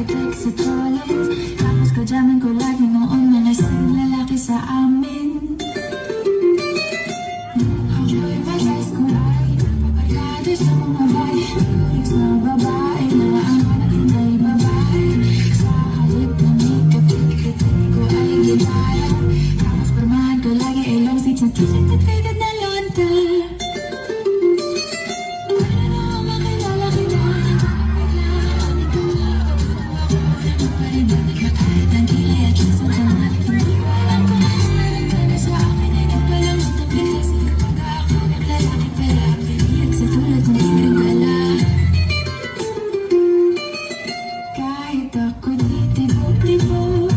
high-tech sa toilet. Tapos kajamin ko lagi noon na nasing lalaki sa amin. Ako'y mag-high school ay barkada sa mga bay. Lyrics na babae na ang anak ay babae. Sa halip na makeup, titik ko ay gitara. Tapos pormahan ko lagi ay long sleeves na t-shirt at faded na lonta. Kahit ako titibok-tibok,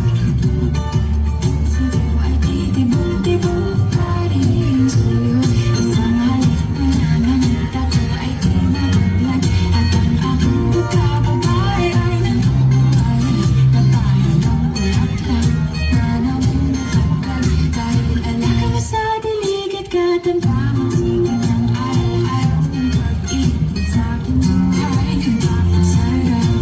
sa'yo ay titibok-tibok pa rin sa'yo. Isang halik na nangangat ako ay di mabaglag. At ang aking pagkababae ay nabubuhay na parang ang bulaklak na namumukagkag. Dahil alaka mo sa dilig at katamtamang sikat ng araw-araw ng pag-ibig sa aking buhay. Napakasarap.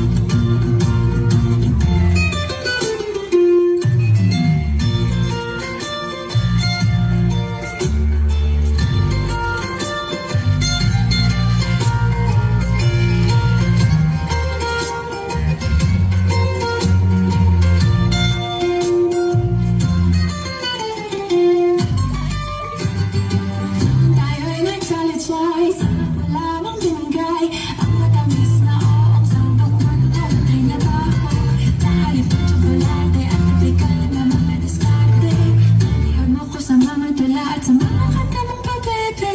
Tayo'y nagsalit-say sa lamang binigay. Ang matamis na oong sambong magpapatay na baho. Tahalip ng tsokolate at typical na mga diskarte. Nalihod mo ko sa mga tula at sa mga kanta ng pag-ete.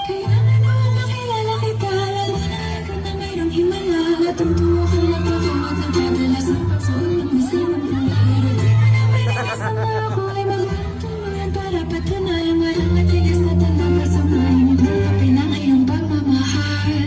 Kaya nga nung makilala kita, alam mo na agad na mayroong himala. Natutuwa ka lang ako at nagpadala sa pagsuot ng masinang pula. Pero di mo na may nalasang na ako ay magpatuloyan para patunayan walang matigas na tanda pa sa mahinig na kape ng iyong pagmamahal.